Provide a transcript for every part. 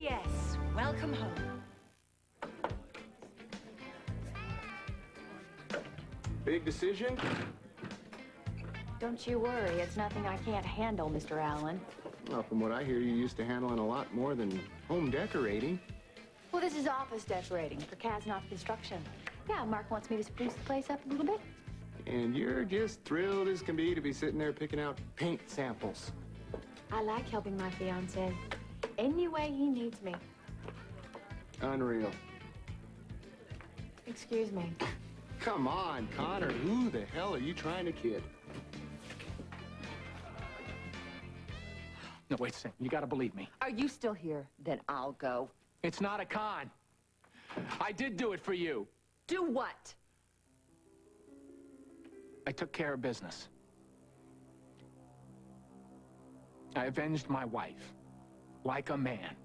Yes, welcome home. Big decision? Don't you worry, it's nothing I can't handle, Mr. Allen. Well, from what I hear, you're used to handling a lot more than home decorating. Well, this is office decorating for Kasnoff Construction. Yeah, Mark wants me to spruce the place up a little bit. And you're just thrilled as can be to be sitting there picking out paint samples. I like helping my fiancé any way he needs me. Unreal. Excuse me. Come on, Connor. Who the hell are you trying to kid? No, wait a second. You gotta believe me. Are you still here? Then I'll go. It's not a con. I did do it for you. Do what? I took care of business. I avenged my wife, like a man.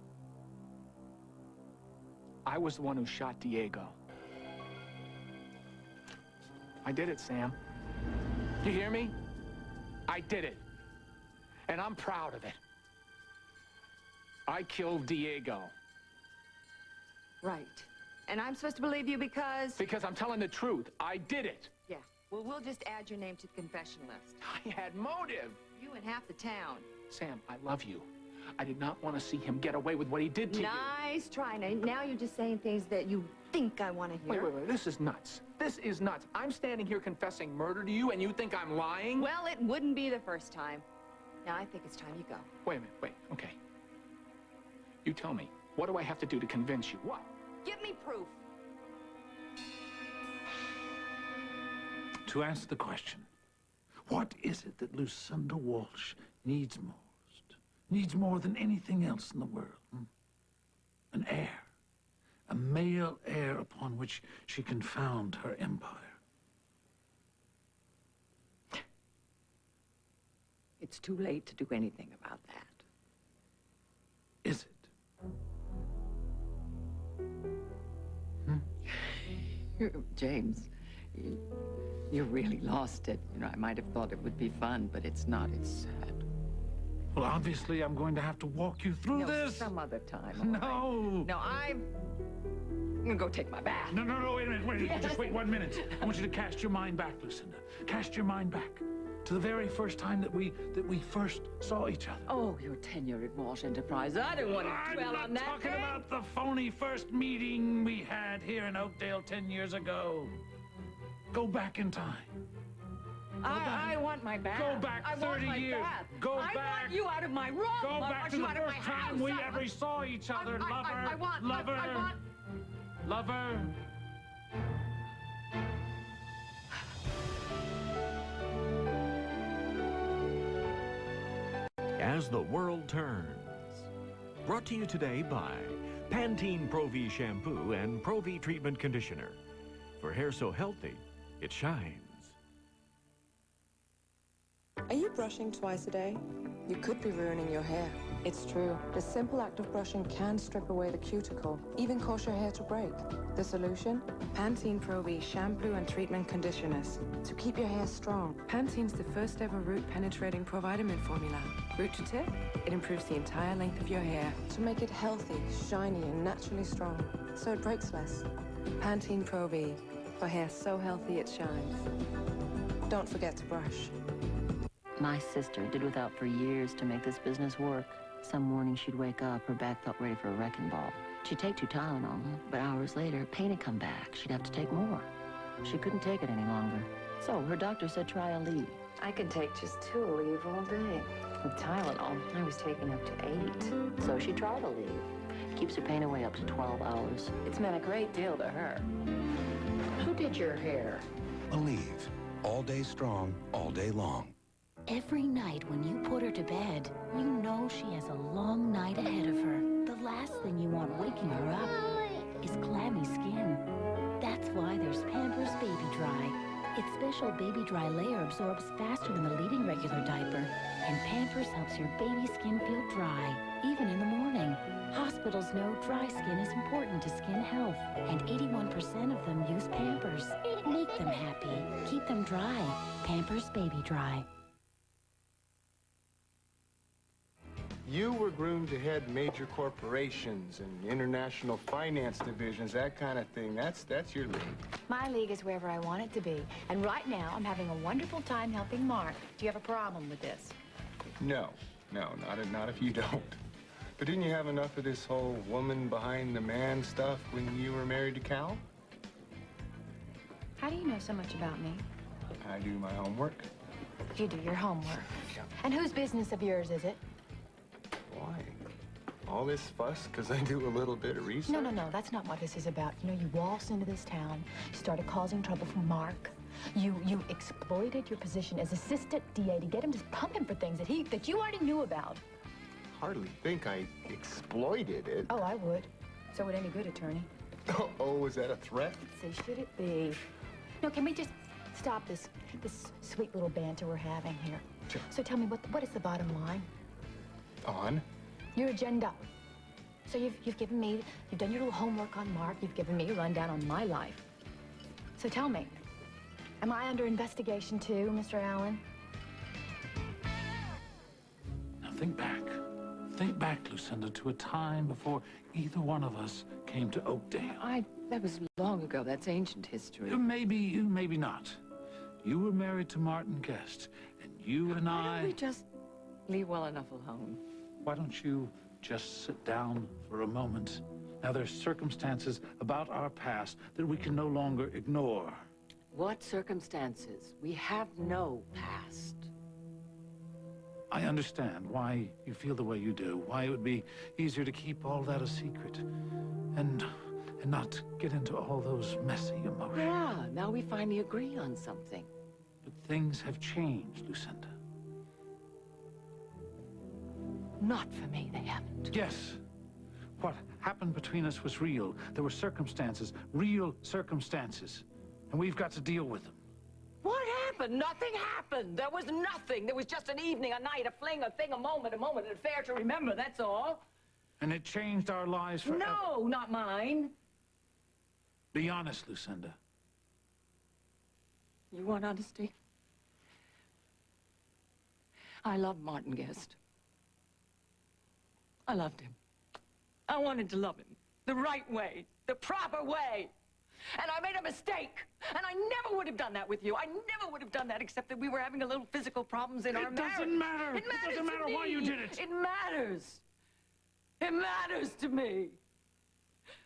I was the one who shot Diego. I did it, Sam. You hear me? I did it. And I'm proud of it. I killed Diego. Right. And I'm supposed to believe you because... Because I'm telling the truth. I did it. Yeah. Well, we'll just add your name to the confession list. I had motive. You and half the town. Sam, I love you. I did not want to see him get away with what he did to you. Nice try. Now you're just saying things that you think I want to hear. Wait. This is nuts. This is nuts. I'm standing here confessing murder to you, and you think I'm lying? Well, it wouldn't be the first time. Now I think it's time you go. Wait a minute. Wait. Okay. You tell me. What do I have to do to convince you? What? Give me proof. To answer the question, what is it that Lucinda Walsh needs most? Needs more than anything else in the world? An heir. A male heir upon which she can found her empire. It's too late to do anything about that. Is it? James, you really lost it. You know, I might have thought it would be fun, but it's not. It's sad. Well, obviously, I'm going to have to walk you through this. Some other time. No. No, I'm gonna go take my bath. No, wait a minute. Wait, just wait 1 minute. I want you to cast your mind back, Lucinda. Cast your mind back to the very first time that we first saw each other. Oh, your tenure at Walsh Enterprise. I don't want to dwell on that. I'm not talking about the phony first meeting we had here in Oakdale 10 years ago. Go back in time. I want my bath. Go back 30 years. Go back. I want you out of my room. Go back to the first time we ever saw each other, lover. Lover. As the World Turns. Brought to you today by Pantene Pro-V Shampoo and Pro-V Treatment Conditioner. For hair so healthy, it shines. Are you brushing twice a day? You could be ruining your hair. It's true. The simple act of brushing can strip away the cuticle, even cause your hair to break. The solution? Pantene Pro-V Shampoo and Treatment Conditioners. To keep your hair strong, Pantene's the first ever root-penetrating provitamin formula. Root to tip, it improves the entire length of your hair to make it healthy, shiny, and naturally strong, so it breaks less. Pantene Pro-V, for hair so healthy it shines. Don't forget to brush. My sister did without for years to make this business work. Some morning she'd wake up, her back felt ready for a wrecking ball. She'd take 2 Tylenol, but hours later, pain had come back. She'd have to take more. She couldn't take it any longer. So her doctor said try a leave. I could take just 2 Aleve all day. With Tylenol, I was taking up to 8. So she tried a leave. Keeps her pain away up to 12 hours. It's meant a great deal to her. Who did your hair? Aleve. All day strong, all day long. Every night when you put her to bed, you know she has a long night ahead of her. The last thing you want waking her up is clammy skin. That's why there's Pampers Baby Dry. Its special Baby Dry layer absorbs faster than the leading regular diaper, and Pampers helps your baby skin feel dry, even in the morning. Hospitals know dry skin is important to skin health, and 81% of them use Pampers. Make them happy. Keep them dry. Pampers Baby Dry. You were groomed to head major corporations and international finance divisions, that kind of thing. That's your league. My league is wherever I want it to be. And right now, I'm having a wonderful time helping Mark. Do you have a problem with this? No, not if you don't. But didn't you have enough of this whole woman behind the man stuff when you were married to Cal? How do you know so much about me? I do my homework. You do your homework. And whose business of yours is it? Why? All this fuss because I do a little bit of research? No, that's not what this is about. You know, you waltzed into this town, you started causing trouble for Mark. You exploited your position as assistant DA to get him to pump him for things that you already knew about. Hardly think I exploited it. Oh, I would. So would any good attorney. Oh, is that a threat? Let's see, should it be? No, can we just stop this sweet little banter we're having here? Sure. So tell me, what is the bottom line? On? Your agenda. So you've given me, you've done your little homework on Mark, you've given me a rundown on my life. So tell me, am I under investigation too, Mr. Allen? Now think back. Think back, Lucinda, to a time before either one of us came to Oakdale. That was long ago. That's ancient history. Maybe not. You were married to Martin Guest, and you and Why don't we just leave well enough alone? Why don't you just sit down for a moment? Now, there's circumstances about our past that we can no longer ignore. What circumstances? We have no past. I understand why you feel the way you do, why it would be easier to keep all that a secret and not get into all those messy emotions. Yeah, now we finally agree on something. But things have changed, Lucinda. Not for me, they haven't. Yes. What happened between us was real. There were circumstances, real circumstances, and we've got to deal with them. What happened? Nothing happened. There was nothing. There was just an evening, a night, a fling, a thing, a moment, an affair to remember, that's all. And it changed our lives forever. No, not mine. Be honest, Lucinda. You want honesty? I loved Martin Guest. I loved him. I wanted to love him the right way, the proper way. And I made a mistake. And I never would have done that with you. I never would have done that except that we were having a little physical problems in our marriage. It doesn't matter. It matters. It doesn't matter why you did it. It matters. It matters to me.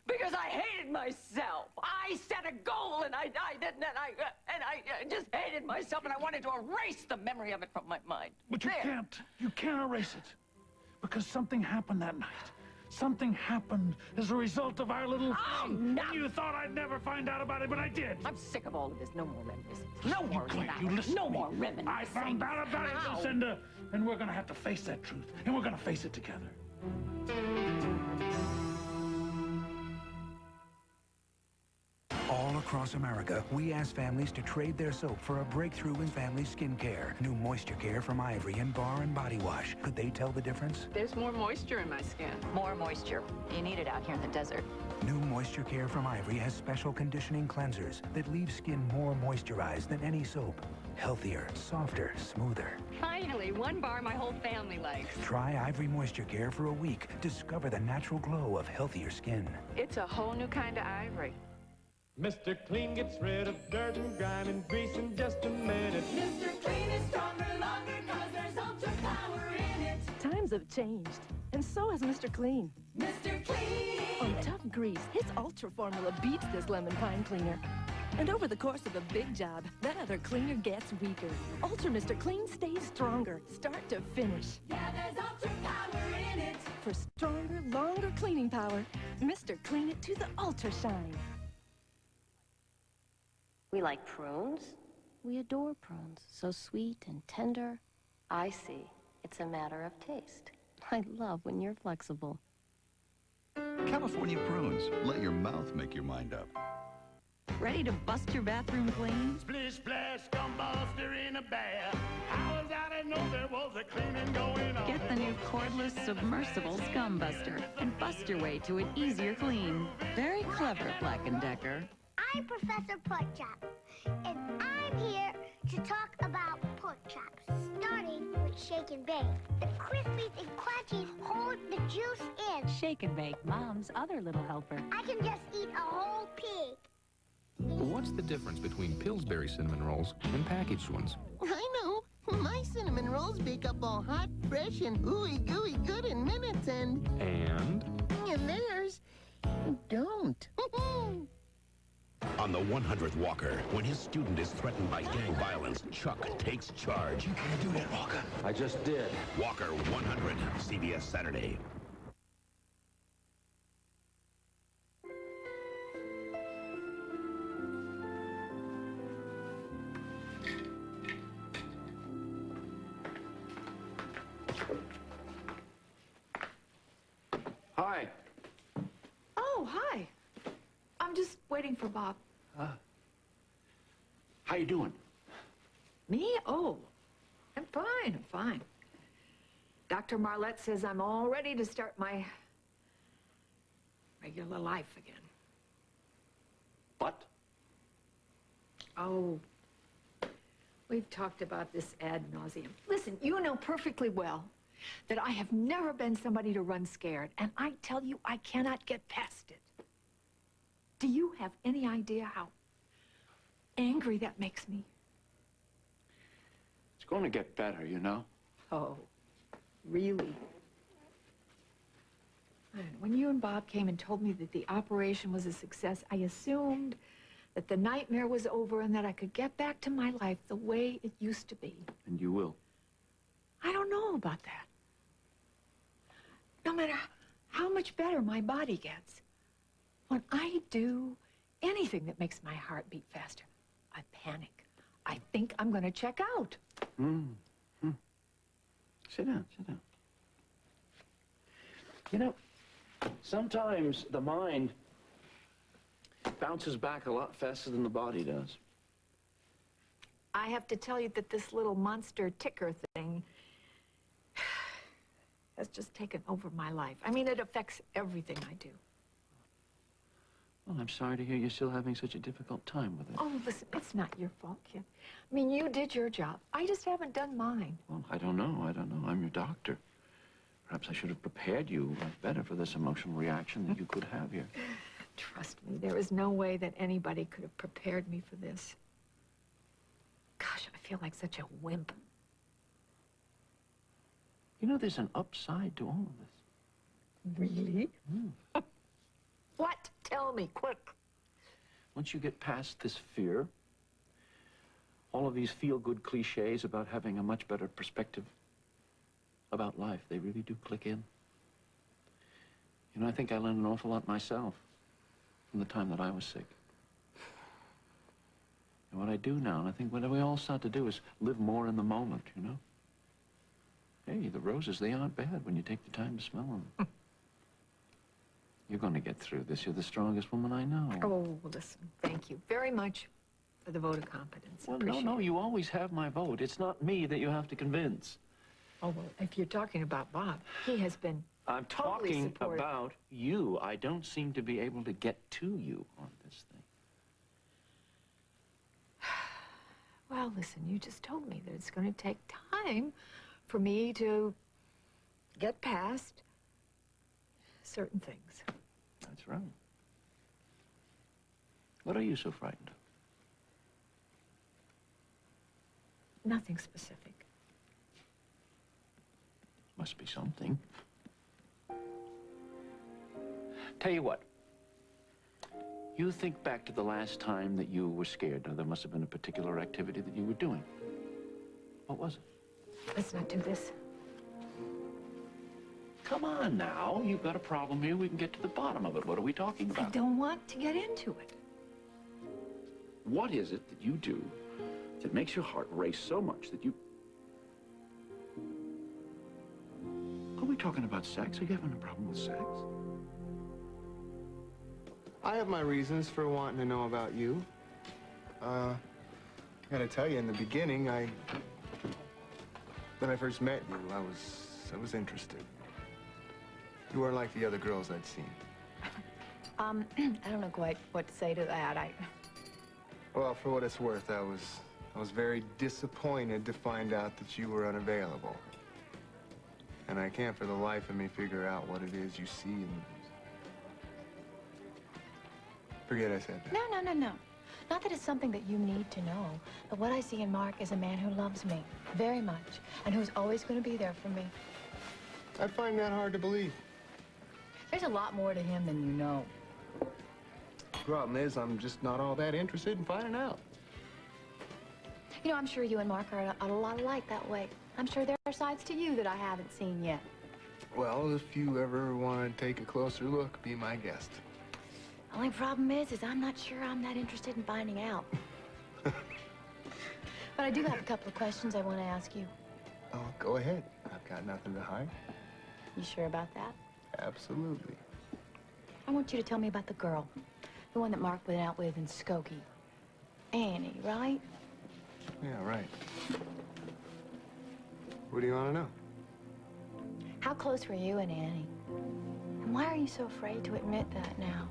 Because I hated myself. I set a goal and I didn't, and I just hated myself and I wanted to erase the memory of it from my mind. But you can't. You can't erase it. Because something happened that night. Something happened as a result of our little thing. No. And you thought I'd never find out about it, but I did. I'm sick of all of this. No more reminiscence. No more You listen No to me. more reminiscence. I found out about it, Lucinda. And we're going to have to face that truth. And we're going to face it together. All across America, we ask families to trade their soap for a breakthrough in family skincare. New Moisture Care from Ivory and Bar and Body Wash. Could they tell the difference? There's more moisture in my skin. More moisture. You need it out here in the desert. New Moisture Care from Ivory has special conditioning cleansers that leave skin more moisturized than any soap. Healthier, softer, smoother. Finally, one bar my whole family likes. Try Ivory Moisture Care for a week. Discover the natural glow of healthier skin. It's a whole new kind of ivory. Mr. Clean gets rid of dirt and grime and grease in just a minute. Mr. Clean is stronger, longer, cause there's ultra power in it. Times have changed, and so has Mr. Clean. Mr. Clean! On tough grease, his ultra formula beats this lemon pine cleaner. And over the course of a big job, that other cleaner gets weaker. Ultra Mr. Clean stays stronger, start to finish. Yeah, there's ultra power in it. For stronger, longer cleaning power, Mr. Clean it to the ultra shine. We like prunes. We adore prunes. So sweet and tender. I see. It's a matter of taste. I love when you're flexible. California prunes. Let your mouth make your mind up. Ready to bust your bathroom clean? Splish, splash, scumbuster in a bath. How was I to know there was a cleaning going on? Get the new cordless submersible Scum Buster and bust your way to an easier clean. Very clever, Black & Decker. I'm Professor Porkchop, and I'm here to talk about pork. pork chops, starting with shake and bake. The crispies and crunchies hold the juice in. Shake and Bake, Mom's other little helper. I can just eat a whole pig. What's the difference between Pillsbury cinnamon rolls and packaged ones? I know. My cinnamon rolls bake up all hot, fresh, and ooey gooey good in minutes, and theirs don't. On the 100th Walker, when his student is threatened by gang violence, Chuck takes charge. You can't do that, Walker. I just did. Walker 100, CBS Saturday. Hi. Oh, hi. I'm just waiting for Bob. How you doing? Me? Oh, I'm fine. Dr. Marlette says I'm all ready to start my regular life again. What? Oh, we've talked about this ad nauseum. Listen, you know perfectly well that I have never been somebody to run scared, and I tell you, I cannot get past it. Do you have any idea how angry that makes me? It's going to get better, you know? Oh, really? And when you and Bob came and told me that the operation was a success, I assumed that the nightmare was over and that I could get back to my life the way it used to be. And you will. I don't know about that. No matter how much better my body gets, when I do anything that makes my heart beat faster, I panic. I think I'm going to check out. Sit down. You know, sometimes the mind bounces back a lot faster than the body does. I have to tell you that this little monster ticker thing has just taken over my life. I mean, it affects everything I do. Well, I'm sorry to hear you're still having such a difficult time with it. Oh, listen, it's not your fault, kid. I mean, you did your job. I just haven't done mine. Well, I don't know. I'm your doctor. Perhaps I should have prepared you better for this emotional reaction that you could have here. Trust me, there is no way that anybody could have prepared me for this. Gosh, I feel like such a wimp. You know, there's an upside to all of this. Really? What? Tell me, quick. Once you get past this fear, all of these feel-good cliches about having a much better perspective about life, they really do click in. You know, I think I learned an awful lot myself from the time that I was sick. And what I do now, and I think what we all start to do is live more in the moment, you know? Hey, the roses, they aren't bad when you take the time to smell them. You're going to get through this. You're the strongest woman I know. Oh, listen, thank you very much for the vote of confidence. Well, no, you always have my vote. It's not me that you have to convince. Oh, well, if you're talking about Bob, he has been I'm totally talking supportive. about you. I don't seem to be able to get to you on this thing. Well, listen, you just told me that it's going to take time for me to get past certain things. That's right. What are you so frightened of? Nothing specific. Must be something. Tell you what. You think back to the last time that you were scared. Now, there must have been a particular activity that you were doing. What was it? Let's not do this. Come on now. You've got a problem here. We can get to the bottom of it. What are we talking about? I don't want to get into it. What is it that you do that makes your heart race so much that you... Are we talking about sex? Are you having a problem with sex? I have my reasons for wanting to know about you. I gotta tell you, in the beginning, when I first met you, I was interested. You weren't like the other girls I'd seen. I don't know quite what to say to that. Well, for what it's worth, I was I was very disappointed to find out that you were unavailable. And I can't for the life of me figure out what it is you see in me. Forget I said that. No. Not that it's something that you need to know, but what I see in Mark is a man who loves me very much and who's always going to be there for me. I find that hard to believe. There's a lot more to him than you know. The problem is, I'm just not all that interested in finding out. You know, I'm sure you and Mark are a lot alike that way. I'm sure there are sides to you that I haven't seen yet. Well, if you ever want to take a closer look, be my guest. Only problem is I'm not sure I'm that interested in finding out. But I do have a couple of questions I want to ask you. Oh, go ahead. I've got nothing to hide. You sure about that? Absolutely. I want you to tell me about the girl. The one that Mark went out with in Skokie. Annie, right? Yeah, right. What do you want to know? How close were you and Annie? And why are you so afraid to admit that now?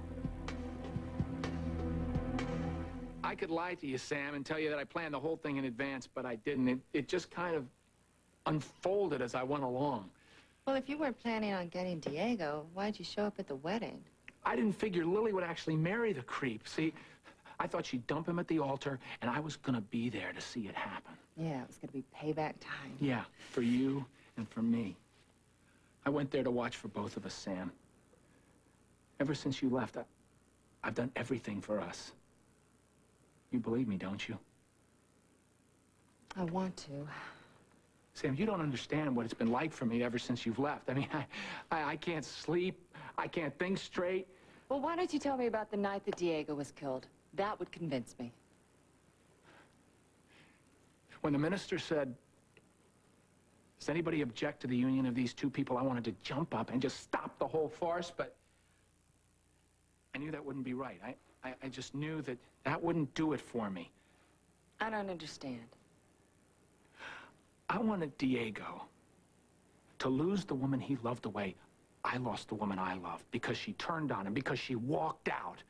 I could lie to you, Sam, and tell you that I planned the whole thing in advance, but I didn't. It just kind of unfolded as I went along. Well, if you weren't planning on getting Diego, why'd you show up at the wedding? I didn't figure Lily would actually marry the creep. See, I thought she'd dump him at the altar, and I was gonna be there to see it happen. Yeah, it was gonna be payback time. Yeah, for you and for me. I went there to watch for both of us, Sam. Ever since you left, I've done everything for us. You believe me, don't you? I want to. Sam, you don't understand what it's been like for me ever since you've left. I mean, I can't sleep. I can't think straight. Well, why don't you tell me about the night that Diego was killed? That would convince me. When the minister said, does anybody object to the union of these two people, I wanted to jump up and just stop the whole farce, but I knew that wouldn't be right. I just knew that that wouldn't do it for me. I don't understand. I wanted Diego to lose the woman he loved the way I lost the woman I loved, because she turned on him, because she walked out.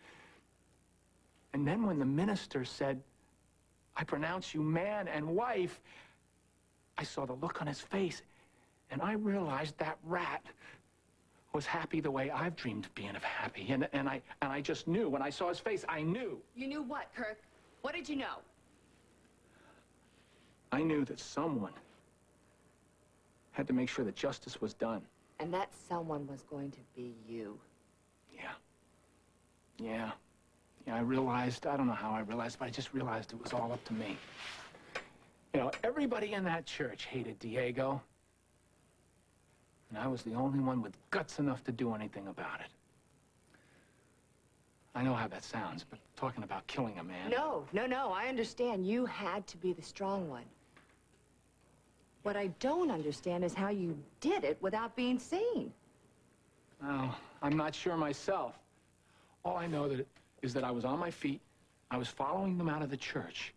And then when the minister said, I pronounce you man and wife, I saw the look on his face, and I realized that rat was happy the way I've dreamed of being happy. And I just knew. When I saw his face, I knew. You knew what, Kirk? What did you know? I knew that someone had to make sure that justice was done. And that someone was going to be you. Yeah, I realized, I don't know how I realized, but I just realized it was all up to me. You know, everybody in that church hated Diego. And I was the only one with guts enough to do anything about it. I know how that sounds, but talking about killing a man... No, I understand. You had to be the strong one. What I don't understand is how you did it without being seen. Well, I'm not sure myself. All I know is that I was on my feet, I was following them out of the church.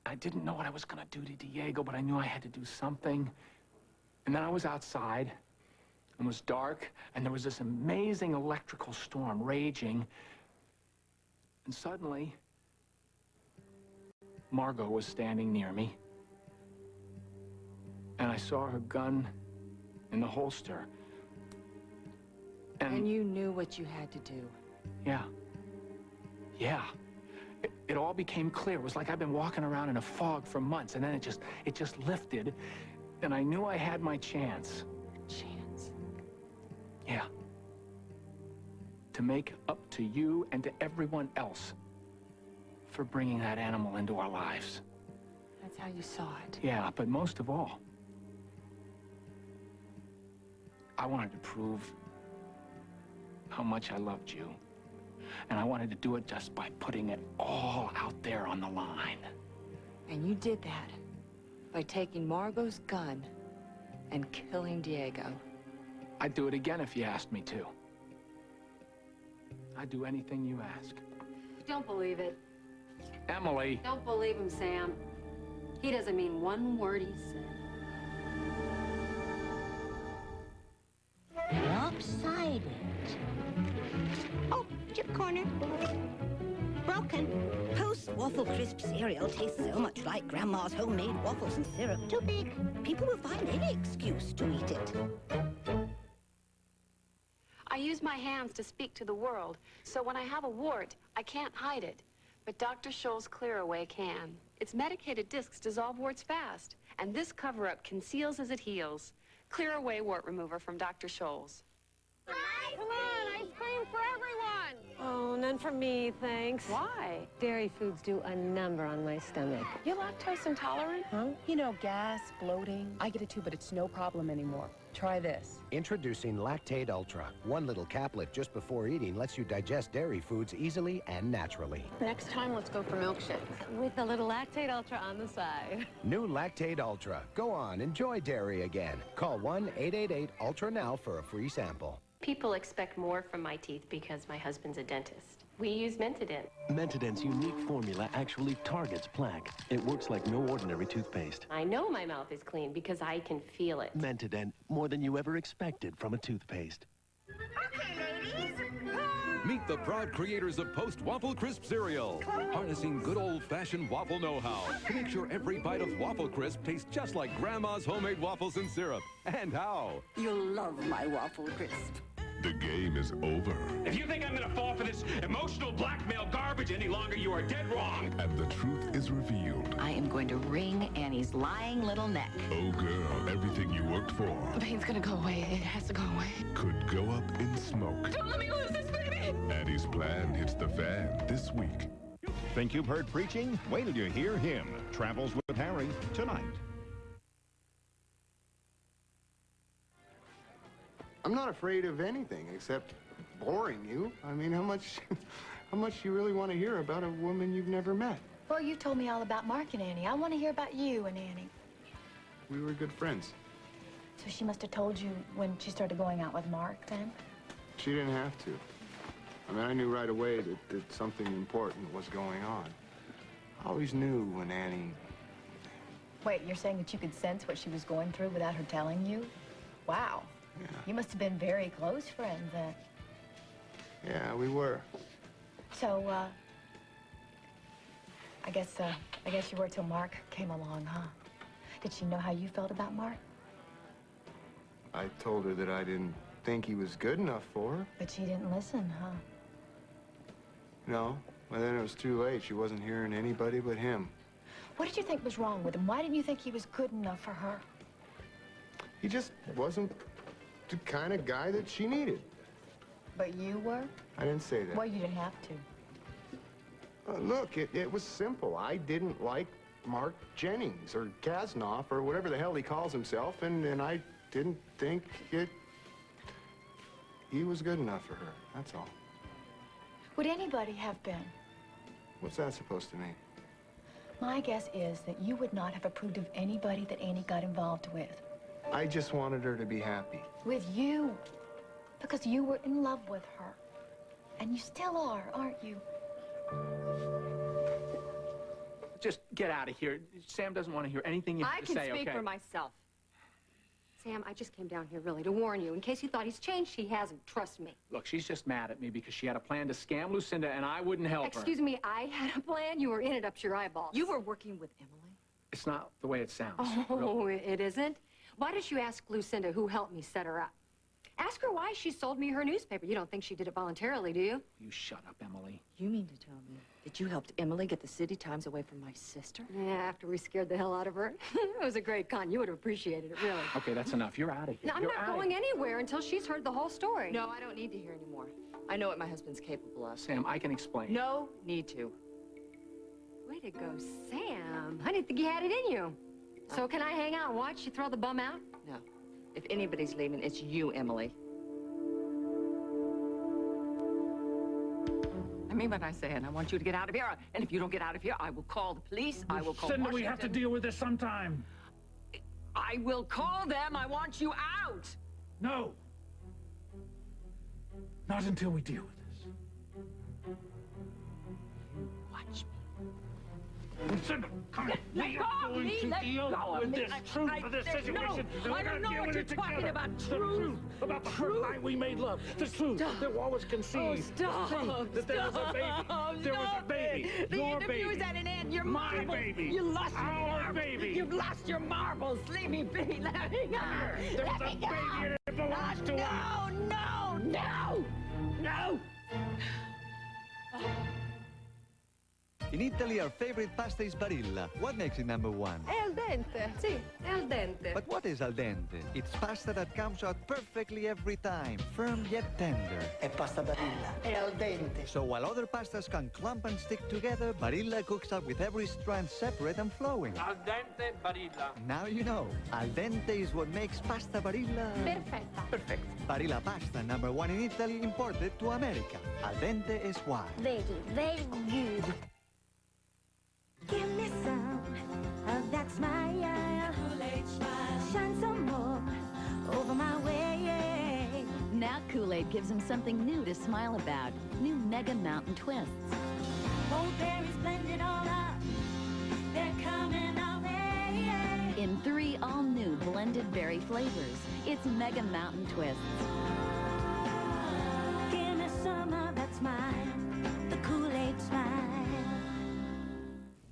I didn't know what I was gonna do to Diego, but I knew I had to do something. And then I was outside, and it was dark, and there was this amazing electrical storm raging. And suddenly, Margot was standing near me. And I saw her gun in the holster. And you knew what you had to do. Yeah. It all became clear. It was like I've been walking around in a fog for months, and then it just lifted, and I knew I had my chance. Chance? Yeah. To make up to you and to everyone else for bringing that animal into our lives. That's how you saw it. Yeah, but most of all, I wanted to prove how much I loved you. And I wanted to do it just by putting it all out there on the line. And you did that by taking Margot's gun and killing Diego. I'd do it again if you asked me to. I'd do anything you ask. Don't believe it. Emily! Don't believe him, Sam. He doesn't mean one word he said. Lopsided. Oh, chip corner. Broken. Post Waffle Crisp cereal tastes so much like Grandma's homemade waffles and syrup. Too big. People will find any excuse to eat it. I use my hands to speak to the world, so when I have a wart, I can't hide it. But Dr. Scholl's Clear Away can. Its medicated discs dissolve warts fast, and this cover-up conceals as it heals. Clear Away Wart Remover from Dr. Scholl's. Come on, ice cream for everyone! Oh, none for me, thanks. Why? Dairy foods do a number on my stomach. You lactose intolerant? Huh? You know, gas, bloating. I get it too, but it's no problem anymore. Try this. Introducing Lactate Ultra. One little caplet just before eating lets you digest dairy foods easily and naturally. Next time, let's go for milkshakes. With a little Lactate Ultra on the side. New Lactate Ultra. Go on, enjoy dairy again. Call 1-888-ULTRA now for a free sample. People expect more from my teeth because my husband's a dentist. We use Mentadent. Mentadent's unique formula actually targets plaque. It works like no ordinary toothpaste. I know my mouth is clean because I can feel it. Mentadent, more than you ever expected from a toothpaste. Meet the proud creators of Post-Waffle Crisp cereal, harnessing good old-fashioned waffle know-how to make sure every bite of Waffle Crisp tastes just like Grandma's homemade waffles and syrup. And how? You'll love my Waffle Crisp. The game is over. If you think I'm gonna fall for this emotional blackmail garbage any longer, you are dead wrong. And the truth is revealed. I am going to wring Annie's lying little neck. Oh, girl, everything you worked for The pain's gonna go away. It has to go away. could go up in smoke. Don't let me lose this baby! Annie's plan hits the fan this week. Think you've heard preaching? Wait till you hear him. Travels with Harry tonight. I'm not afraid of anything except boring you. I mean, how much you really want to hear about a woman you've never met? Well, you told me all about Mark and Annie. I want to hear about you and Annie. We were good friends. So she must have told you when she started going out with Mark, then? She didn't have to. I mean, I knew right away that something important was going on. I always knew when Annie... Wait, you're saying that you could sense what she was going through without her telling you? Wow. Yeah. You must have been very close friends then. Yeah, we were. So, I guess you were till Mark came along, huh? Did she know how you felt about Mark? I told her that I didn't think he was good enough for her. But she didn't listen, huh? No. Well, then it was too late. She wasn't hearing anybody but him. What did you think was wrong with him? Why didn't you think he was good enough for her? He just wasn't the kind of guy that she needed. But you were? I didn't say that. Well, you didn't have to. Look, it was simple. I didn't like Mark Jennings or Kasnoff or whatever the hell he calls himself, and I didn't think he was good enough for her. That's all. Would anybody have been? What's that supposed to mean? My guess is that you would not have approved of anybody that Annie got involved with. I just wanted her to be happy. With you. Because you were in love with her. And you still are, aren't you? Just get out of here. Sam doesn't want to hear anything you have I to can say, speak okay? for myself. Sam, I just came down here really to warn you. In case you thought he's changed, he hasn't. Trust me. Look, she's just mad at me because she had a plan to scam Lucinda and I wouldn't help her. Excuse me, I had a plan. You were in it up to your eyeballs. You were working with Emily? It's not the way it sounds. Oh, it isn't? Why don't you ask Lucinda who helped me set her up? Ask her why she sold me her newspaper. You don't think she did it voluntarily, do you? You shut up, Emily. You mean to tell me that you helped Emily get the City Times away from my sister? Yeah, after we scared the hell out of her. It was a great con. You would have appreciated it, really. Okay, that's enough. You're out of here. No, I'm You're not outta going here. anywhere until she's heard the whole story. No, I don't need to hear any more. I know what my husband's capable of. Sam, I can explain. No need to. Way to go, Sam. I didn't think you had it in you. So can I hang out and watch you throw the bum out? No. If anybody's leaving, it's you, Emily. I mean what I say, and I want you to get out of here. And if you don't get out of here, I will call the police. I will call Lucinda, Washington. we have to deal with this sometime. I will call them. I want you out. No. Not until we deal with this. Watch me. Listen, come on. We are going to deal with this truth of this situation. No, I don't know what you're talking about. The truth about the first night we made love. The truth that Wallace was conceived. Stop. The truth that there was a baby. There was a baby. The Your interview baby. is at an end. Your My marbles. baby. You lost your Our marbles. baby. You've lost your marbles. Leave me be. Let me go. There Let was a me go. baby and it belongs to us. No. In Italy, our favorite pasta is barilla. What makes it number one? È al dente. Sì, è al dente. But what is al dente? It's pasta that comes out perfectly every time, firm yet tender. È pasta barilla. È al dente. So while other pastas can clump and stick together, barilla cooks out with every strand separate and flowing. Al dente barilla. Now you know. Al dente is what makes pasta barilla... Perfetta. Perfect. Barilla pasta, number one in Italy, imported to America. Al dente is why. Very good. Give me some of that smile. Kool-Aid smile. Shine some more over my way. Now Kool-Aid gives him something new to smile about. New Mega Mountain Twists. Old berries blended all up. They're coming our way. In 3 all-new blended berry flavors, it's Mega Mountain Twists. Give me some of that smile. The Kool-Aid smile.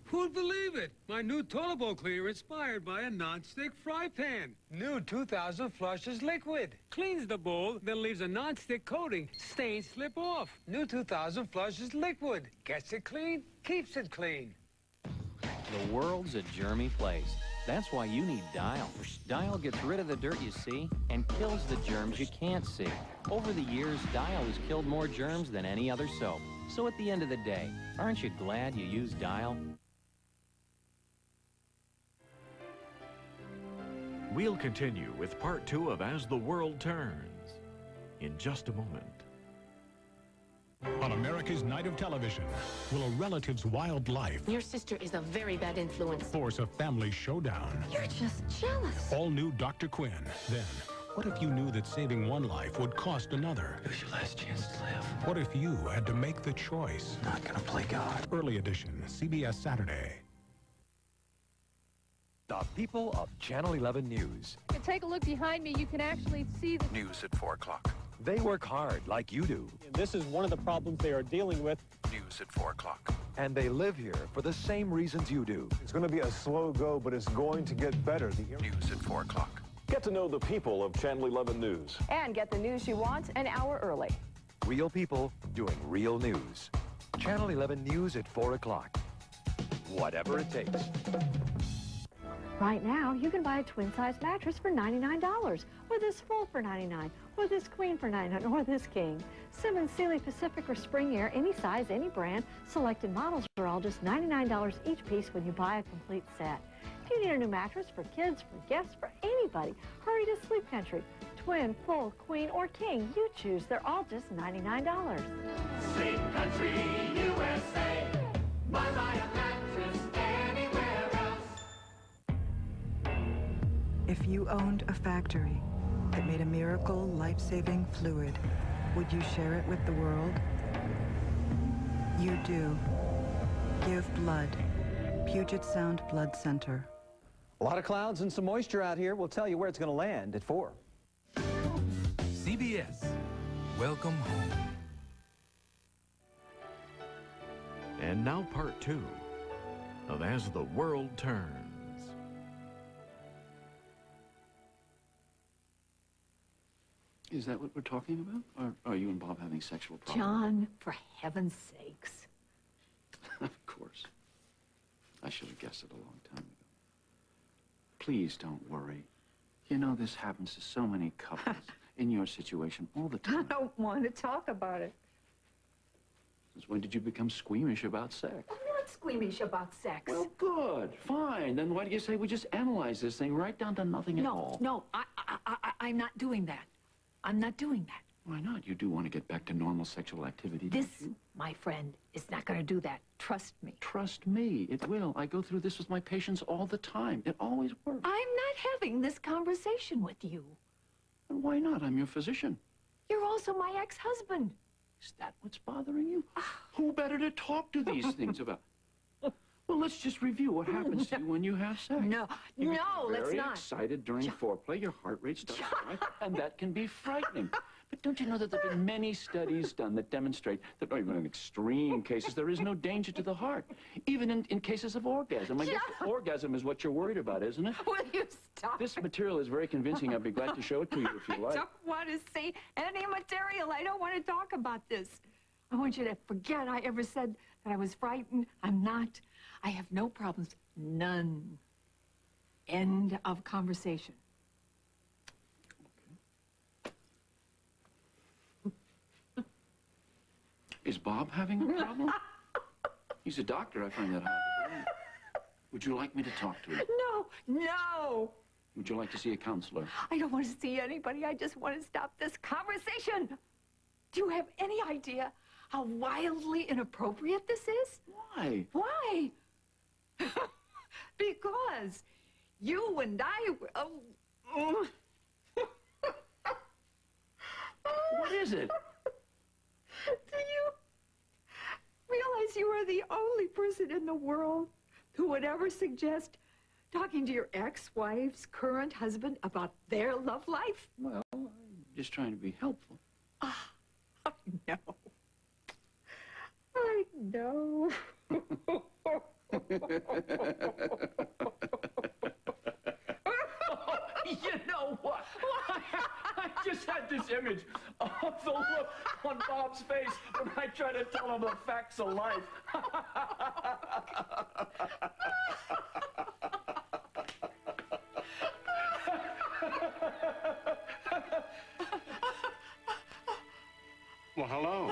Who'd believe it? My new toilet bowl cleaner inspired by a non-stick fry pan. New 2000 flushes liquid. Cleans the bowl, then leaves a non-stick coating. Stains slip off. New 2000 flushes liquid. Gets it clean, keeps it clean. The world's a germy place. That's why you need Dial. Dial gets rid of the dirt you see and kills the germs you can't see. Over the years, Dial has killed more germs than any other soap. So at the end of the day, aren't you glad you used Dial? We'll continue with part 2 of As the World Turns in just a moment. On America's Night of Television, will a relative's wild life Your sister is a very bad influence. force a family showdown? You're just jealous. All new DR.QUINN. Then, what if you knew that saving one life would cost another? It was your last chance to live. What if you had to make the choice? Not gonna play God. Early edition, CBS Saturday. The people of Channel 11 News. And take a look behind me. You can actually see the News at 4 o'clock. They work hard like you do. This is one of the problems they are dealing with. News at 4 o'clock. And they live here for the same reasons you do. It's going to be a slow go, but it's going to get better. News at 4 o'clock. Get to know the people of Channel 11 News. and get the news you want an hour early. Real people doing real news. Channel 11 News at 4 o'clock. Whatever it takes. Right now, you can buy a twin-size mattress for $99, or this full for $99, or this queen for $99, or this king. Simmons, Sealy, Pacific, or Spring Air, any size, any brand. Selected models are all just $99 each piece when you buy a complete set. If you need a new mattress for kids, for guests, for anybody, hurry to Sleep Country. Twin, full, queen, or king, you choose. They're all just $99. Sleep Country, USA. Buy a mattress anywhere else. If you owned a factory that made a miracle, life-saving fluid, would you share it with the world? You do. Give blood. Puget Sound Blood Center. A lot of clouds and some moisture out here. We'll tell you where it's going to land at 4. CBS. Welcome home. And now part 2 of As the World Turns. Is that what we're talking about? Or are you and Bob having sexual problems? John, for heaven's sakes. Of course. I should have guessed it a long time ago. Please don't worry. You know, this happens to so many couples in your situation all the I time. don't want to talk about it. Since when did you become squeamish about sex? I'm not squeamish about sex. Well, good. Fine. Then why do you say we just analyze this thing right down to nothing at all? No, I'm not doing that. I'm not doing that. Why not? You do want to get back to normal sexual activity, This, don't you? my friend, is not going to do that. Trust me. Trust me. It will. I go through this with my patients all the time. It always works. I'm not having this conversation with you. And why not? I'm your physician. You're also my ex-husband. Is that what's bothering you? Who better to talk to these things about? Well, let's just review what happens to you when you have sex. No, You get no, let's very not. excited during foreplay. Your heart rate starts high, and that can be frightening. But don't you know that there have been many studies done that demonstrate that even in extreme cases, there is no danger to the heart, even in cases of orgasm. I guess orgasm is what you're worried about, isn't it? Will you stop? This material is very convincing. I'd be glad to show it to you if you like. I don't want to see any material. I don't want to talk about this. I want you to forget I ever said that I was frightened. I'm not. I have no problems. None. End of conversation. Is Bob having a problem? He's a doctor. I find that hard to believe. Would you like me to talk to him? No. Would you like to see a counselor? I don't want to see anybody. I just want to stop this conversation. Do you have any idea how wildly inappropriate this is? Why? Why? Because you and I... What is it? Do you realize you are the only person in the world who would ever suggest talking to your ex-wife's current husband about their love life? Well, I'm just trying to be helpful. I know. I know. You know what? I just had this image of the look on Bob's face when I try to tell him the facts of life. Well, hello.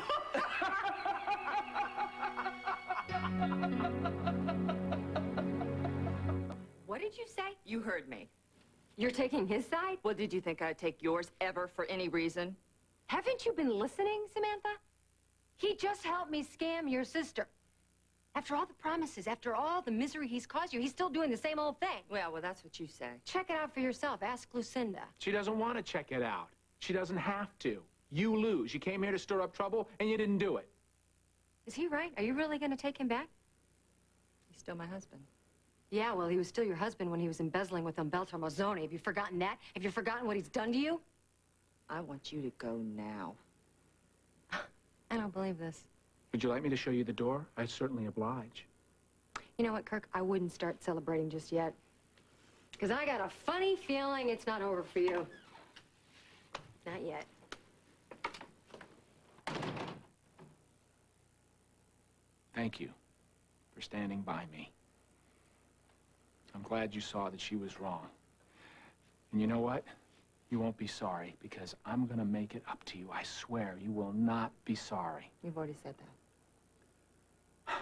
What did you say? You heard me. You're taking his side? Well, did you think I'd take yours ever for any reason? Haven't you been listening, Samantha? He just helped me scam your sister. After all the promises, after all the misery he's caused you, he's still doing the same old thing. Well, that's what you say. Check it out for yourself. Ask Lucinda. She doesn't want to check it out. She doesn't have to. You lose. You came here to stir up trouble, and you didn't do it. Is he right? Are you really going to take him back? He's still my husband. Yeah, well, he was still your husband when he was embezzling with Umberto Mazzoni. Have you forgotten that? Have you forgotten what he's done to you? I want you to go now. I don't believe this. Would you like me to show you the door? I'd certainly oblige. You know what, Kirk? I wouldn't start celebrating just yet. Because I got a funny feeling it's not over for you. Not yet. Thank you for standing by me. I'm glad you saw that she was wrong. And you know what? You won't be sorry, because I'm gonna make it up to you. I swear, you will not be sorry. You've already said that.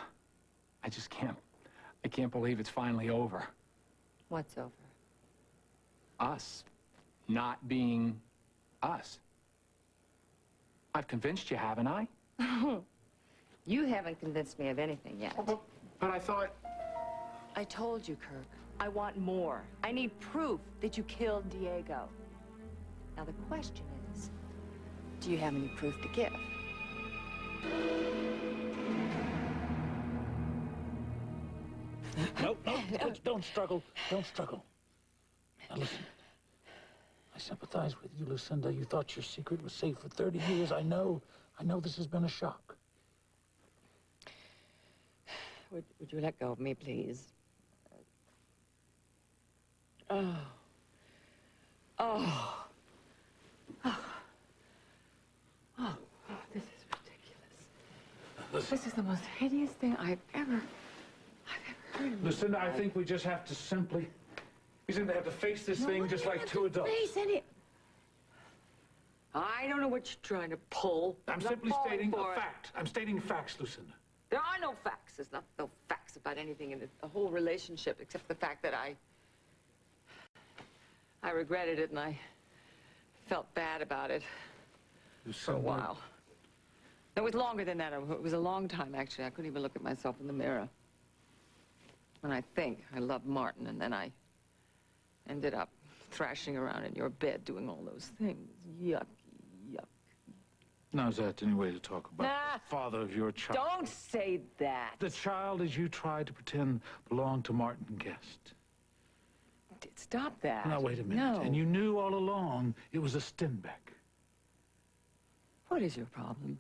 I can't believe it's finally over. What's over? Us not being us. I've convinced you, haven't I? You haven't convinced me of anything yet. But I thought... I told you, Kirk. I want more. I need proof that you killed Diego. Now, the question is, do you have any proof to give? No, don't struggle. Don't struggle. Now, listen. I sympathize with you, Lucinda. You thought your secret was safe for 30 years. I know this has been a shock. Would you let go of me, please? Oh. Oh. Oh. Oh. Oh, this is ridiculous. This is the most hideous thing I've ever heard. Lucinda, I think we just have to simply have to face this thing just like two adults. Face it. I don't know what you're trying to pull. I'm simply stating a fact. I'm stating facts, Lucinda. There are no facts. There's no facts about anything in the whole relationship except the fact that I regretted it and I felt bad about it for a while. It was longer than that. It was a long time, actually. I couldn't even look at myself in the mirror. And I think I loved Martin, and then I ended up thrashing around in your bed doing all those things. Yuck, yuck. Now, is that any way to talk about Nah. the father of your child? Don't say that. The child, as you tried to pretend, belonged to Martin Guest. Stop that. Now, wait a minute. No. And you knew all along it was a Stenbeck. What is your problem?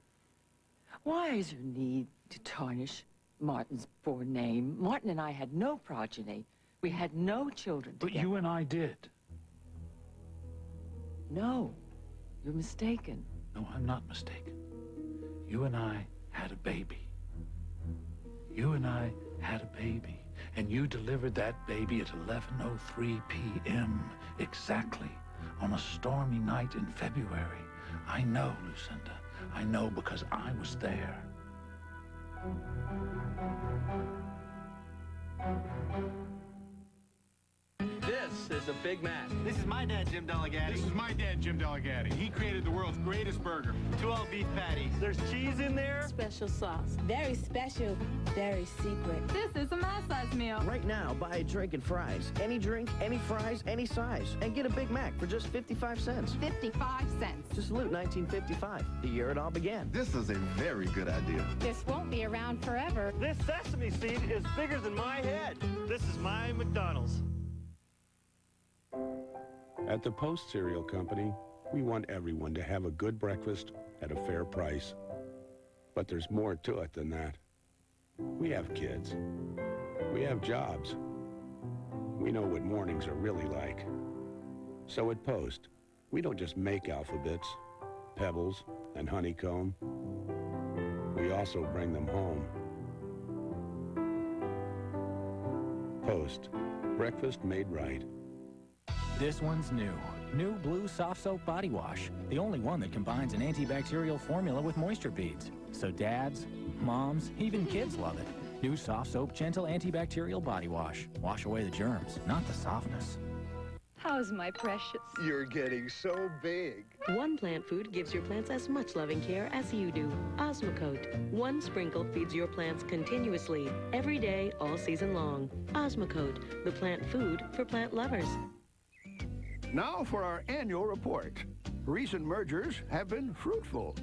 Why is your need to tarnish Martin's poor name? Martin and I had no progeny. We had no children But together. you and I did. No, you're mistaken. No, I'm not mistaken. You and I had a baby. You and I had a baby. And you delivered that baby at 11:03 p.m. exactly on a stormy night in February. I know, Lucinda. I know because I was there. This is a Big Mac. This is my dad, Jim Delegati. This is my dad, Jim Delegati. He created the world's greatest burger. 2 all-beef patties. There's cheese in there. Special sauce. Very special. Very secret. This is a my-size meal. Right now, buy a drink and fries. Any drink, any fries, any size. And get a Big Mac for just 55 cents. 55 cents. To salute 1955, the year it all began. This is a very good idea. This won't be around forever. This sesame seed is bigger than my head. This is my McDonald's. At the Post Cereal Company, we want everyone to have a good breakfast at a fair price. But there's more to it than that. We have kids. We have jobs. We know what mornings are really like. So at Post, we don't just make alphabets, pebbles, and honeycomb. We also bring them home. Post, breakfast made right. This one's new. New Blue Soft Soap Body Wash. The only one that combines an antibacterial formula with moisture beads. So dads, moms, even kids love it. New Soft Soap Gentle Antibacterial Body Wash. Wash away the germs, not the softness. How's my precious? You're getting so big. One plant food gives your plants as much loving care as you do. Osmocote. One sprinkle feeds your plants continuously, every day, all season long. Osmocote, the plant food for plant lovers. Now for our annual report. Recent mergers have been fruitful.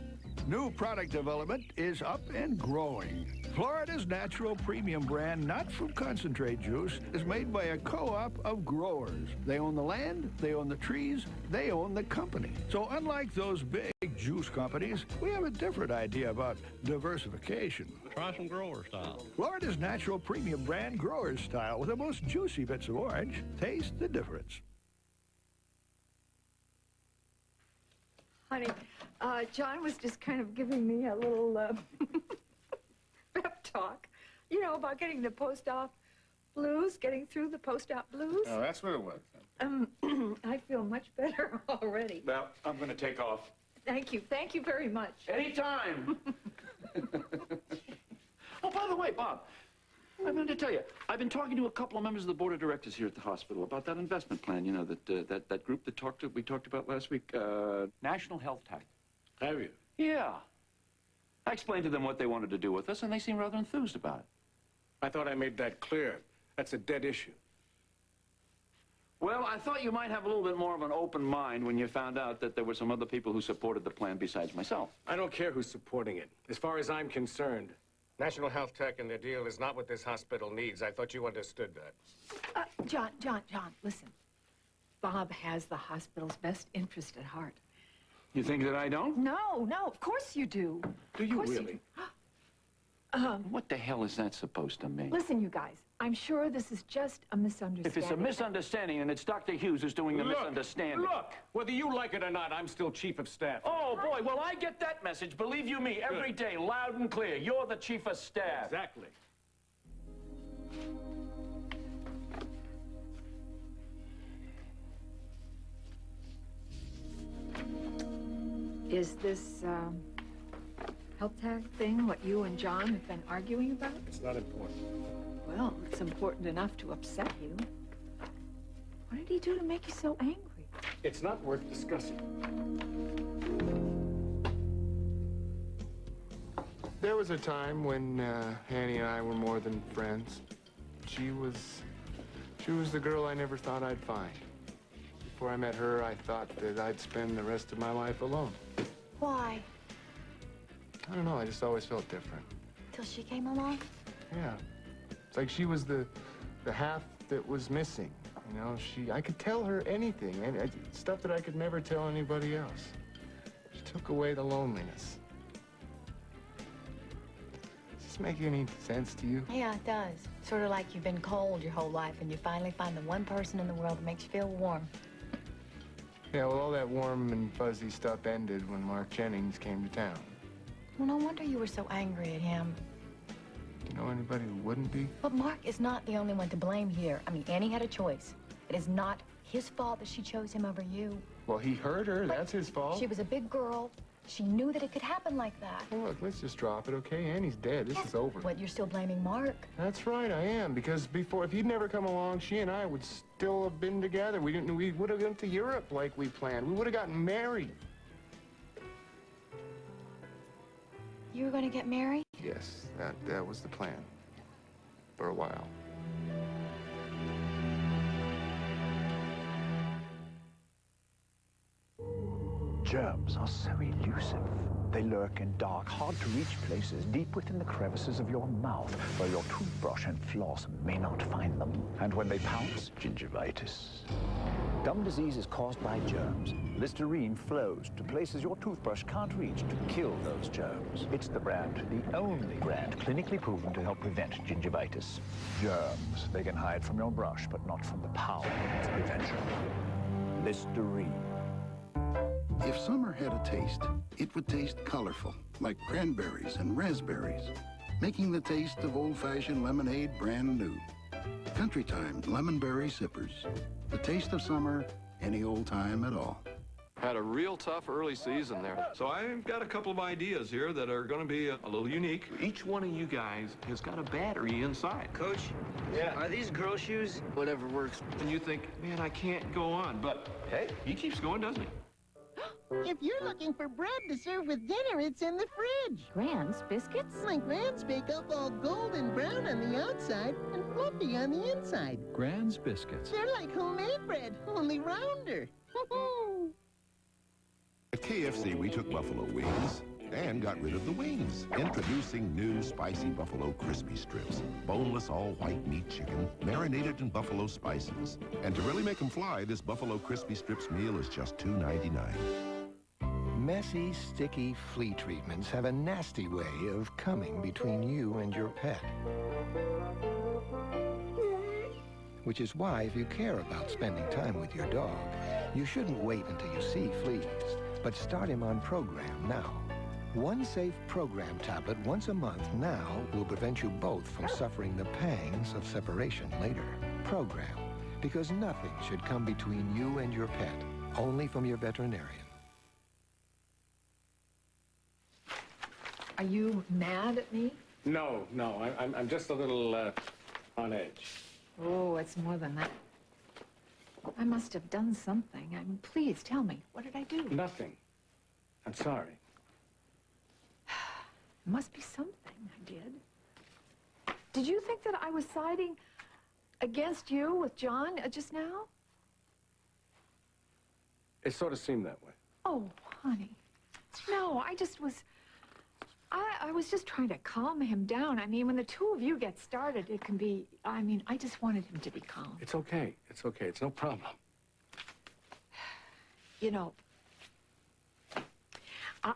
New product development is up and growing. Florida's natural premium brand, not from concentrate juice, is made by a co-op of growers. They own the land, they own the trees, they own the company. So unlike those big juice companies, we have a different idea about diversification. Try some grower style. Florida's natural premium brand, Growers Style, with the most juicy bits of orange. Taste the difference. Honey, John was just kind of giving me a little pep talk, you know, about getting the post-op blues, getting through the post-op blues. Oh, that's what it was. I feel much better already. Well, I'm going to take off. Thank you very much. Anytime. Oh, by the way, Bob, I meant to tell you, I've been talking to a couple of members of the board of directors here at the hospital about that investment plan, you know, that group that we talked about last week, National Health Tax. Have you? Yeah. I explained to them what they wanted to do with us, and they seemed rather enthused about it. I thought I made that clear. That's a dead issue. Well, I thought you might have a little bit more of an open mind when you found out that there were some other people who supported the plan besides myself. I don't care who's supporting it. As far as I'm concerned, National Health Tech and their deal is not what this hospital needs. I thought you understood that. John, listen. Bob has the hospital's best interest at heart. You think that I don't? No, of course you do. Do you Of course really? do. What the hell is that supposed to mean? Listen, you guys, I'm sure this is just a misunderstanding. If it's a misunderstanding, and it's Dr. Hughes who's doing the misunderstanding. Look, whether you like it or not, I'm still chief of staff. Oh, boy, well, I get that message, believe you me, every day, loud and clear. You're the chief of staff. Exactly. Is this health tag thing what you and John have been arguing about? It's not important. Well, it's important enough to upset you. What did he do to make you so angry? It's not worth discussing. There was a time when Annie and I were more than friends. She was the girl I never thought I'd find. Before I met her, I thought that I'd spend the rest of my life alone. Why? I don't know, I just always felt different. Till she came along? Yeah. It's like she was the half that was missing. You know, I could tell her anything, and stuff that I could never tell anybody else. She took away the loneliness. Does this make any sense to you? Yeah, it does. Sort of like you've been cold your whole life and you finally find the one person in the world that makes you feel warm. Yeah, well, all that warm and fuzzy stuff ended when Mark Jennings came to town. Well, no wonder you were so angry at him. You know anybody who wouldn't be? But Mark is not the only one to blame here. I mean, Annie had a choice. It is not his fault that she chose him over you. Well, he hurt her. But that's his fault. She was a big girl. She knew that it could happen like that. Well, look, let's just drop it, okay? Annie's dead. This is over. What, you're still blaming Mark? That's right, I am. Because before, if he'd never come along, she and I would still have been together. We would have gone to Europe like we planned. We would have gotten married. You were going to get married? Yes, that was the plan. For a while. Germs are so elusive. They lurk in dark, hard-to-reach places deep within the crevices of your mouth, where your toothbrush and floss may not find them. And when they pounce, gingivitis. Gum disease is caused by germs. Listerine flows to places your toothbrush can't reach to kill those germs. It's the brand, the only brand clinically proven to help prevent gingivitis. Germs, they can hide from your brush, but not from the power of prevention. Listerine. If summer had a taste, it would taste colorful, like cranberries and raspberries, making the taste of old-fashioned lemonade brand new. Country Time Lemonberry Sippers. The taste of summer any old time at all. Had a real tough early season there. So I've got a couple of ideas here that are going to be a little unique. Each one of you guys has got a battery inside. Coach, yeah, are these girl shoes? Whatever works. And you think, man, I can't go on. But hey, he keeps going, doesn't he? If you're looking for bread to serve with dinner, it's in the fridge. Grand's biscuits? My Grands bake up all golden brown on the outside and fluffy on the inside. Grand's biscuits. They're like homemade bread, only rounder. At KFC, we took buffalo wings and got rid of the wings. Introducing new spicy buffalo crispy strips. Boneless all-white meat chicken, marinated in buffalo spices. And to really make them fly, this buffalo crispy strips meal is just $2.99. Messy, sticky flea treatments have a nasty way of coming between you and your pet. Which is why, if you care about spending time with your dog, you shouldn't wait until you see fleas, but start him on Program now. One safe Program tablet once a month now will prevent you both from suffering the pangs of separation later. Program, because nothing should come between you and your pet, only from your veterinarian. Are you mad at me? No, I'm just a little on edge. Oh, it's more than that. I must have done something. I mean, please tell me. What did I do? Nothing. I'm sorry. It must be something I did. Did you think that I was siding against you with John just now? It sort of seemed that way. Oh, honey. No, I just was... I was just trying to calm him down. I mean, when the two of you get started, it can be... I mean, I just wanted him to be calm. It's okay. It's okay. It's no problem. You know,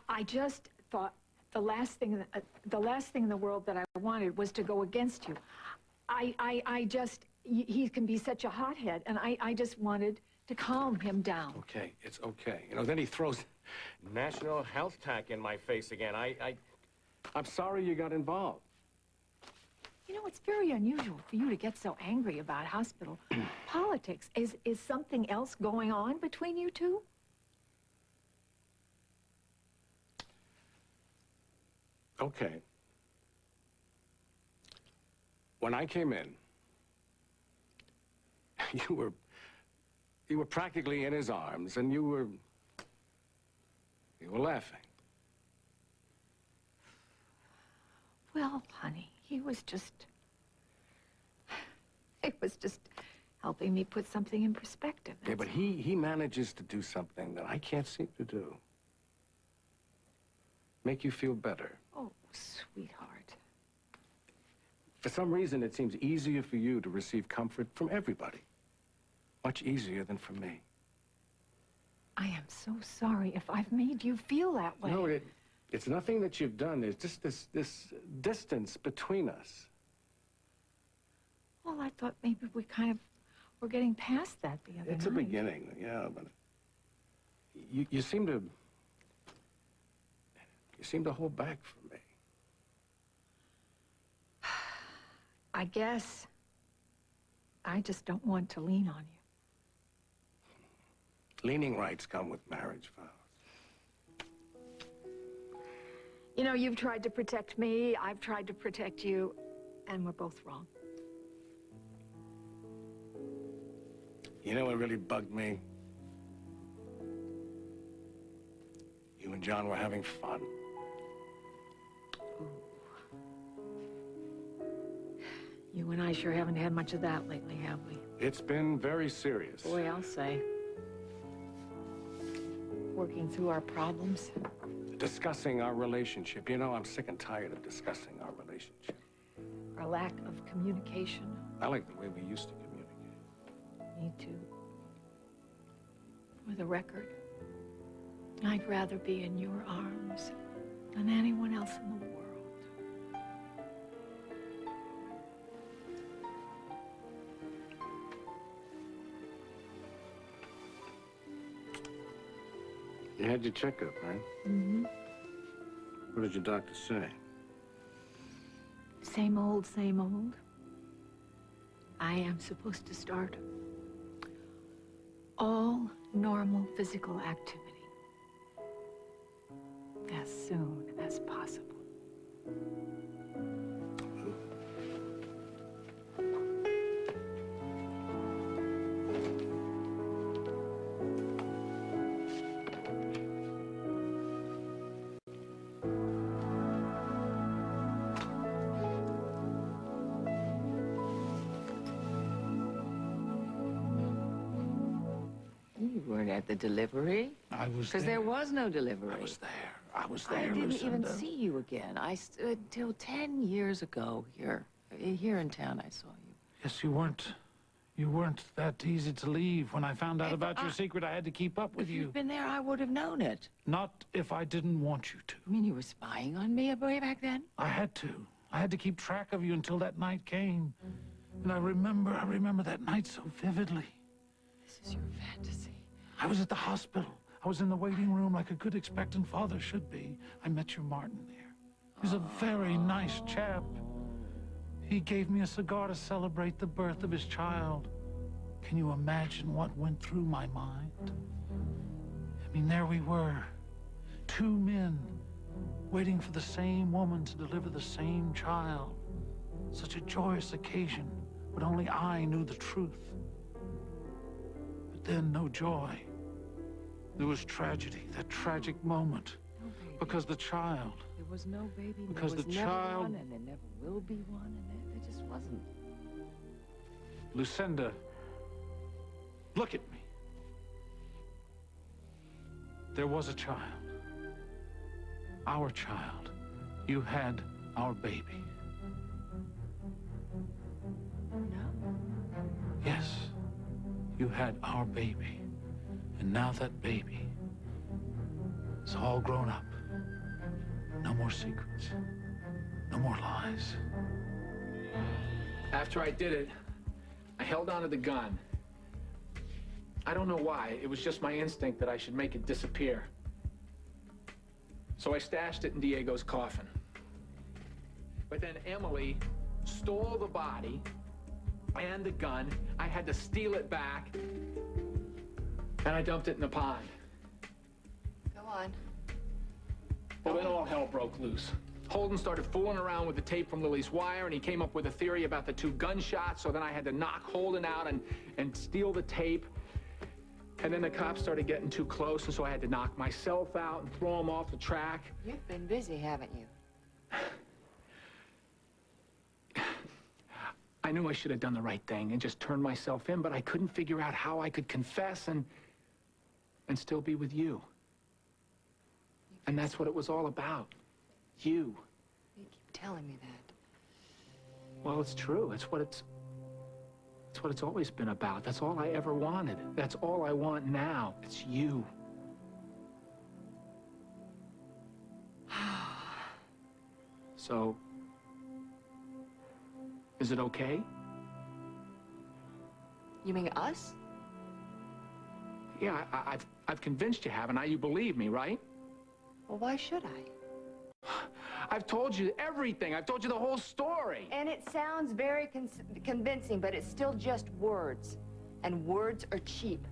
I just thought the last thing in the world that I wanted was to go against you. I just... He can be such a hothead, and I just wanted to calm him down. Okay, it's okay. You know, then he throws national health tack in my face again. I'm sorry you got involved. You know, it's very unusual for you to get so angry about hospital politics. Is something else going on between you two? Okay. When I came in, you were practically in his arms, and you were laughing. Well, honey, he was just helping me put something in perspective. Yeah, but he manages to do something that I can't seem to do. make you feel better. Oh, sweetheart. For some reason, it seems easier for you to receive comfort from everybody. Much easier than from me. I am so sorry if I've made you feel that way. No, it's nothing that you've done. There's just this distance between us. Well, I thought maybe we kind of were getting past that the other night. It's a beginning, yeah, but you seem to hold back from me. I guess I just don't want to lean on you. Leaning rights come with marriage vows. You know, you've tried to protect me, I've tried to protect you, and we're both wrong. You know what really bugged me? You and John were having fun. You and I sure haven't had much of that lately, have we? It's been very serious. Boy, I'll say. Working through our problems. Discussing our relationship. You know, I'm sick and tired of discussing our relationship. Our lack of communication. I like the way we used to communicate. Me too. For the record, I'd rather be in your arms than anyone else in the world. You had your checkup, right? Mm-hmm. What did your doctor say? Same old, same old. I am supposed to start all normal physical activity as soon as possible. You weren't at the delivery. I was Because there was no delivery. I was there. I was I there, didn't even Lucinda. see you again. I stood till 10 years ago here in town. I saw you. Yes, you weren't that easy to leave. When I found out about your secret, I had to keep up with If you. you'd been there, I would have known it. Not if I didn't want you to. You mean you were spying on me way back then? I had to. I had to keep track of you until that night came. And I remember that night so vividly. This is your fantasy. I was at the hospital. I was in the waiting room like a good expectant father should be. I met your Martin there. He was a very nice chap. He gave me a cigar to celebrate the birth of his child. Can you imagine what went through my mind? I mean, there we were, two men waiting for the same woman to deliver the same child. Such a joyous occasion, but only I knew the truth. But then no joy. There was tragedy, that tragic moment. No baby. Because the child, There was no baby. Because there the was never child- one, and there never will be one, and there just wasn't. Lucinda, look at me. There was a child. Our child. You had our baby. No. Yes, you had our baby. And now that baby is all grown up. No more secrets. No more lies. After I did it, I held onto the gun. I don't know why. It was just my instinct that I should make it disappear. So I stashed it in Diego's coffin. But then Emily stole the body and the gun. I had to steal it back. And I dumped it in the pond. Go on. Well, then all hell broke loose. Holden started fooling around with the tape from Lily's wire, and he came up with a theory about the two gunshots, so then I had to knock Holden out and steal the tape. And then the cops started getting too close, and so I had to knock myself out and throw them off the track. You've been busy, haven't you? I knew I should have done the right thing and just turned myself in, but I couldn't figure out how I could confess and still be with you. You And that's what it was all about. You. You keep telling me that. Well, it's true. It's what it's always been about. That's all I ever wanted. That's all I want now. It's you. So, is it okay? You mean us? Yeah, I've convinced you, haven't I? You believe me, right? Well, why should I? I've told you everything. I've told you the whole story. And it sounds very convincing, but it's still just words. And words are cheap.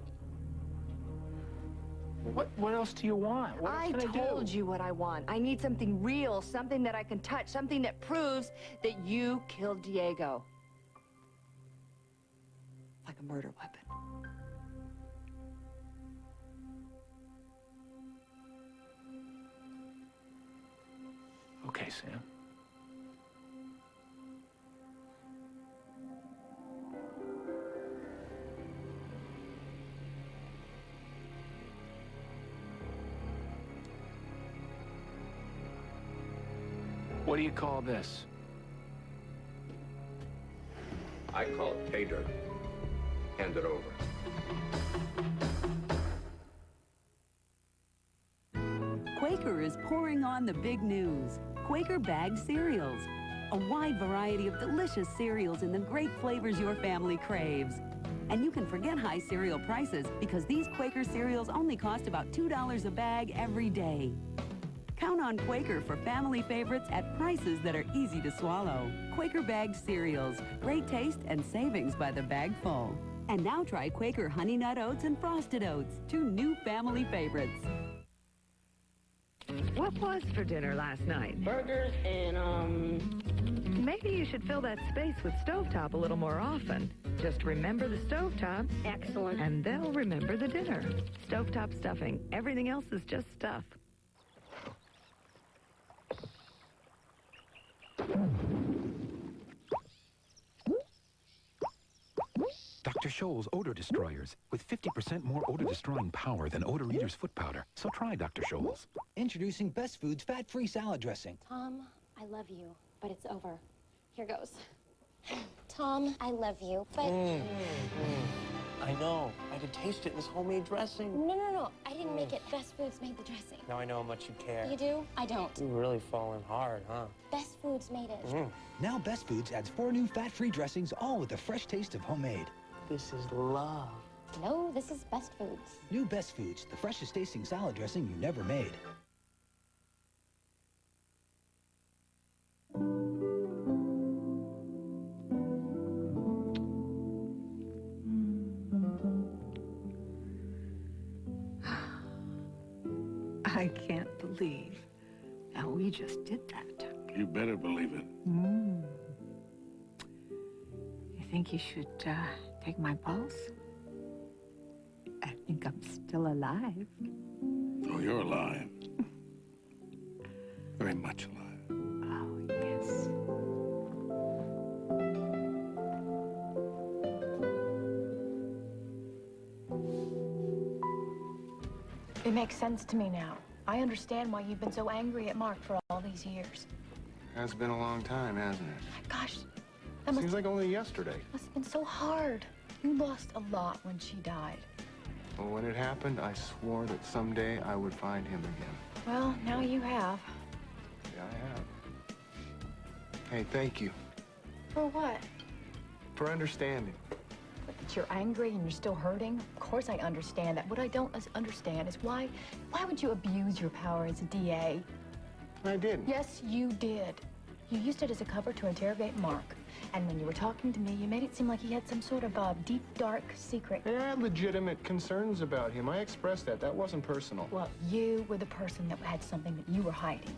What else do you want? What else I can I do? told you what I want. I need something real, something that I can touch, something that proves that you killed Diego. Like a murder weapon. Okay, Sam. What do you call this? I call it pay dirt. Hand it over. Quaker is pouring on the big news. Quaker bagged cereals. A wide variety of delicious cereals in the great flavors your family craves. And you can forget high cereal prices because these Quaker cereals only cost about $2 a bag every day. Count on Quaker for family favorites at prices that are easy to swallow. Quaker bagged cereals. Great taste and savings by the bagful. And now try Quaker Honey Nut Oats and Frosted Oats, 2 new family favorites. What was for dinner last night? Burgers and, Maybe you should fill that space with stovetop a little more often. Just remember the stovetop. Excellent. And they'll remember the dinner. Stovetop stuffing. Everything else is just stuff. Dr. Scholl's Odor Destroyers, with 50% more odor-destroying power than Odor Eater's foot powder. So try Dr. Scholl's. Introducing Best Foods fat-free salad dressing. Tom, I love you, but it's over. Here goes. Tom, I love you, but... I know. I could taste it in this homemade dressing. No. I didn't make it. Best Foods made the dressing. Now I know how much you care. You do? I don't. You're really falling hard, huh? Best Foods made it. Now Best Foods adds 4 new fat-free dressings, all with the fresh taste of homemade. This is love. No, this is Best Foods. New Best Foods, the freshest tasting salad dressing you never made. I can't believe how we just did that. You better believe it. You think you should take my pulse? I think I'm still alive. Oh, you're alive. Very much alive. Oh, yes. It makes sense to me now. I understand why you've been so angry at Mark for all these years. Has been a long time, hasn't it? Gosh, that Seems like only yesterday. must have been so hard. You lost a lot when she died. Well, when it happened, I swore that someday I would find him again. Well, now you have. Yeah, I have. Hey, thank you For what? for understanding. That you're angry and you're still hurting? Of course I understand that. What I don't understand is why would you abuse your power as a DA? I didn't. Yes, you did. You used it as a cover to interrogate Mark. And when you were talking to me, you made it seem like he had some sort of deep, dark secret. I had legitimate concerns about him. I expressed that. That wasn't personal. Well, you were the person that had something that you were hiding.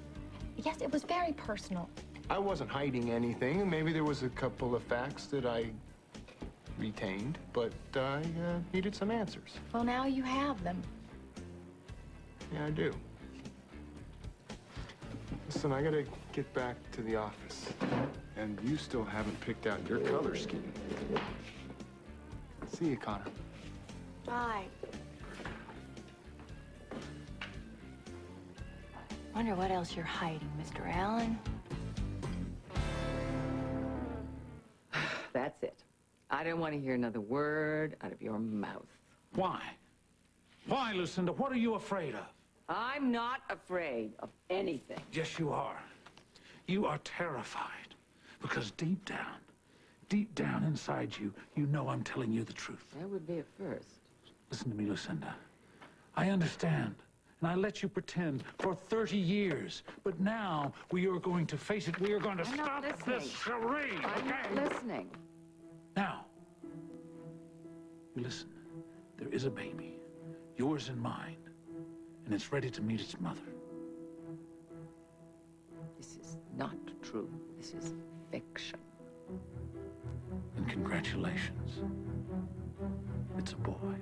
Yes, it was very personal. I wasn't hiding anything. Maybe there was a couple of facts that I retained, but I needed some answers. Well, now you have them. Yeah, I do. Listen, I gotta get back to the office. And you still haven't picked out your color scheme. See you, Connor. Bye. Wonder what else you're hiding, Mr. Allen. That's it. I don't want to hear another word out of your mouth. Why? Why, Lucinda? What are you afraid of? I'm not afraid of anything. Yes, you are. You are terrified because deep down inside you, you know I'm telling you the truth. That would be at first. Listen to me, Lucinda. I understand, and I let you pretend for 30 years. But now we are going to face it. We are going to stop this charade. I'm not listening. Now, you listen. There is a baby, yours and mine, and it's ready to meet its mother. This is not true. This is fiction. And congratulations. It's a boy.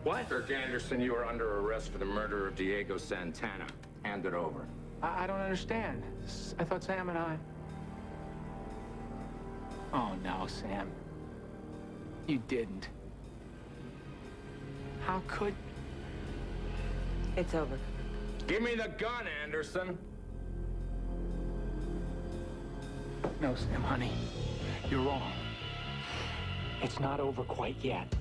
What? Dirk Anderson, you are under arrest for the murder of Diego Santana. Hand it over. I don't understand. I thought Sam and I... Oh, no, Sam. You didn't. How could... It's over. Give me the gun, Anderson. No, Sam, honey. You're wrong. It's not over quite yet.